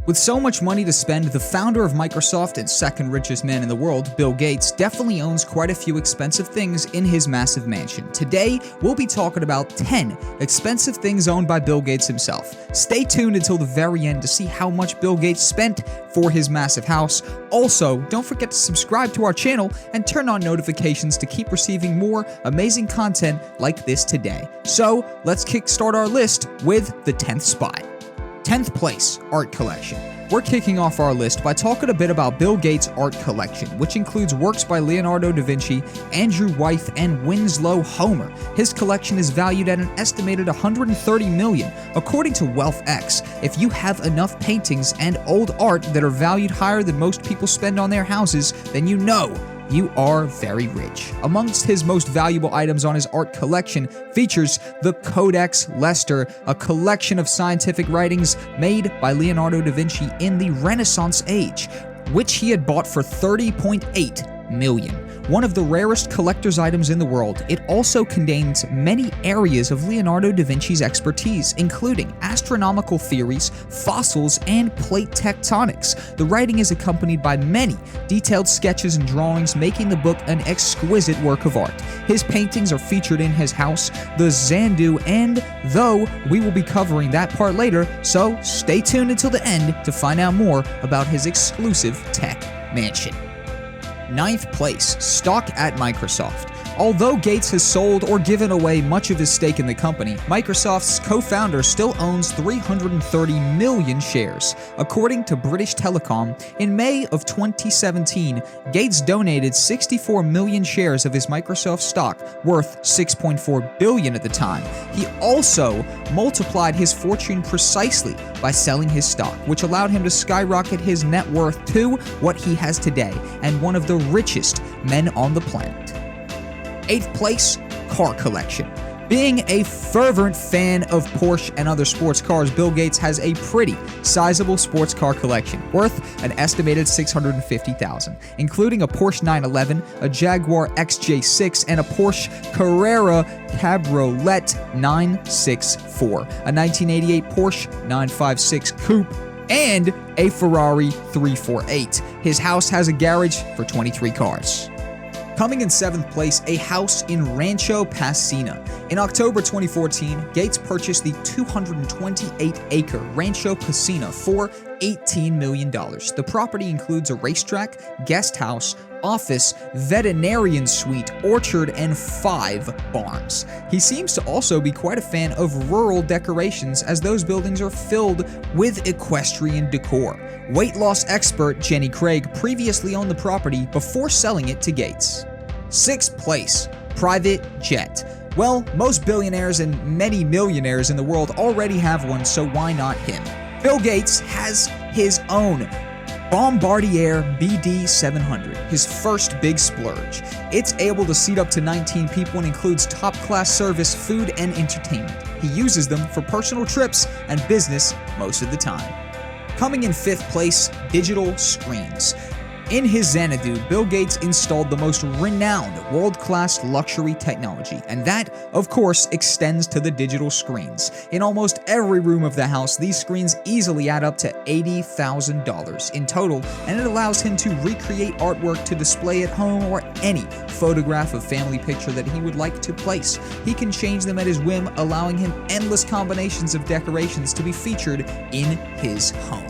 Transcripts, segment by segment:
With so much money to spend, the founder of Microsoft and second richest man in the world, Bill Gates, definitely owns quite a few expensive things in his massive mansion. Today, we'll be talking about 10 expensive things owned by Bill Gates himself. Stay tuned until the very end to see how much Bill Gates spent for his massive house. Also, don't forget to subscribe to our channel and turn on notifications to keep receiving more amazing content like this today. So, let's kickstart our list with the 10th spot. 10th place, art collection. We're kicking off our list by talking a bit about Bill Gates' art collection, which includes works by Leonardo da Vinci, Andrew Wyeth, and Winslow Homer. His collection is valued at an estimated $130 million, according to WealthX. If you have enough paintings and old art that are valued higher than most people spend on their houses, then you know you are very rich. Amongst his most valuable items on his art collection features the Codex Leicester, a collection of scientific writings made by Leonardo da Vinci in the Renaissance age, which he had bought for $30.8 million. One of the rarest collector's items in the world, it also contains many areas of Leonardo da Vinci's expertise, including astronomical theories, fossils, and plate tectonics. The writing is accompanied by many detailed sketches and drawings, making the book an exquisite work of art. His paintings are featured in his house, the Xanadu, and though we will be covering that part later, so stay tuned until the end to find out more about his exclusive tech mansion. 9th place, stock at Microsoft. Although Gates has sold or given away much of his stake in the company, Microsoft's co-founder still owns 330 million shares. According to British Telecom, in May of 2017, Gates donated 64 million shares of his Microsoft stock, worth $6.4 billion at the time. He also multiplied his fortune precisely by selling his stock, which allowed him to skyrocket his net worth to what he has today, and one of the richest men on the planet. 8th place, car collection. Being a fervent fan of Porsche and other sports cars, Bill Gates has a pretty sizable sports car collection, worth an estimated $650,000, including a Porsche 911, a Jaguar XJ6, and a Porsche Carrera Cabriolet 964, a 1988 Porsche 956 Coupe, and a Ferrari 348. His house has a garage for 23 cars. Coming in 7th place, a house in Rancho Pasadena. In October 2014, Gates purchased the 228-acre Rancho Pasadena for $18 million. The property includes a racetrack, guest house, office, veterinarian suite, orchard, and 5 barns. He seems to also be quite a fan of rural decorations, as those buildings are filled with equestrian decor. Weight loss expert Jenny Craig previously owned the property before selling it to Gates. 6th place, private jet. Well, most billionaires and many millionaires in the world already have one, so why not him? Bill Gates has his own Bombardier BD700, his first big splurge. It's able to seat up to 19 people and includes top-class service, food, and entertainment. He uses them for personal trips and business most of the time. Coming in 5th place, digital screens. In his Xanadu, Bill Gates installed the most renowned world-class luxury technology, and that, of course, extends to the digital screens. In almost every room of the house, these screens easily add up to $80,000 in total, and it allows him to recreate artwork to display at home or any photograph of family picture that he would like to place. He can change them at his whim, allowing him endless combinations of decorations to be featured in his home.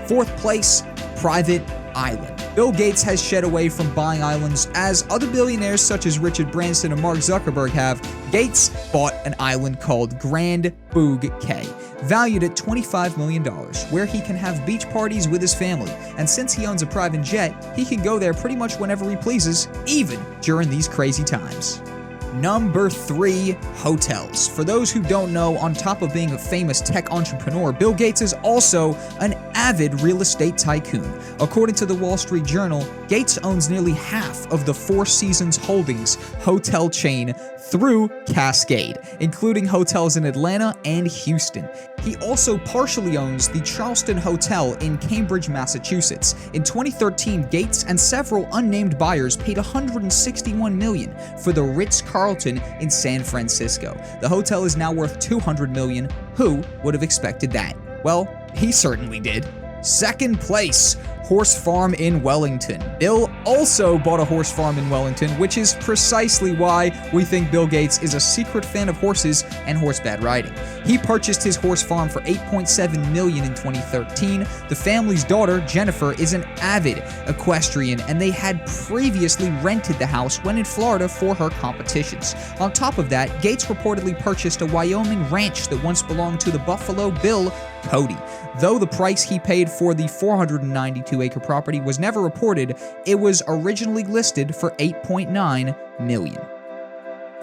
4th place, private island. Bill Gates has shed away from buying islands, as other billionaires such as Richard Branson and Mark Zuckerberg have. Gates bought an island called Grand Bouquet, valued at $25 million, where he can have beach parties with his family. And since he owns a private jet, he can go there pretty much whenever he pleases, even during these crazy times. Number 3, hotels. For those who don't know, on top of being a famous tech entrepreneur, Bill Gates is also an avid real estate tycoon. According to the Wall Street Journal, Gates owns nearly half of the Four Seasons Holdings hotel chain through Cascade, including hotels in Atlanta and Houston. He also partially owns the Charleston Hotel in Cambridge, Massachusetts. In 2013, Gates and several unnamed buyers paid $161 million for the Ritz-Carlton in San Francisco. The hotel is now worth $200 million. Who would have expected that? Well, he certainly did. Second place, horse farm in Wellington. Bill also bought a horse farm in Wellington, which is precisely why we think Bill Gates is a secret fan of horses and horseback riding. He purchased his horse farm for $8.7 million in 2013. The family's daughter, Jennifer, is an avid equestrian, and they had previously rented the house when in Florida for her competitions. On top of that, Gates reportedly purchased a Wyoming ranch that once belonged to the Buffalo Bill Cody. Though the price he paid for the 492-acre property was never reported, it was originally listed for $8.9 million.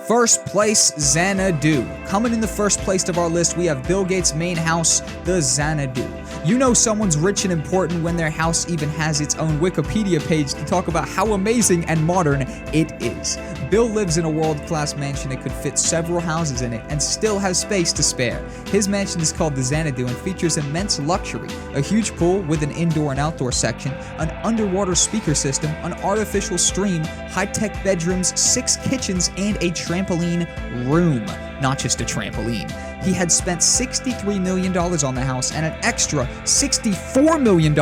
First place, Xanadu. Coming in the first place of our list, we have Bill Gates' main house, the Xanadu. You know someone's rich and important when their house even has its own Wikipedia page to talk about how amazing and modern it is. Bill lives in a world-class mansion that could fit several houses in it and still has space to spare. His mansion is called the Xanadu and features immense luxury, a huge pool with an indoor and outdoor section, an underwater speaker system, an artificial stream, high-tech bedrooms, 6 kitchens, and a trampoline room. Not just a trampoline. He had spent $63 million on the house and an extra $64 million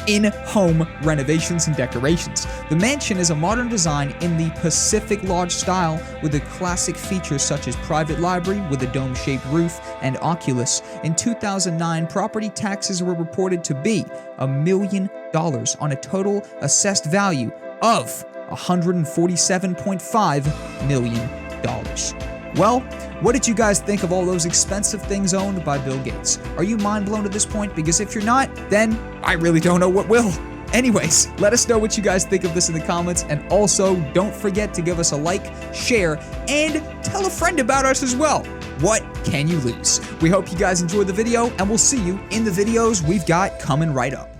in home renovations and decorations. The mansion is a modern design in the Pacific Lodge style with the classic features such as private library with a dome-shaped roof and Oculus. In 2009, property taxes were reported to be $1 million on a total assessed value of $147.5 million. Well, what did you guys think of all those expensive things owned by Bill Gates? Are you mind blown at this point? Because if you're not, then I really don't know what will. Anyways, let us know what you guys think of this in the comments, and also don't forget to give us a like, share, and tell a friend about us as well. What can you lose? We hope you guys enjoyed the video, and we'll see you in the videos we've got coming right up.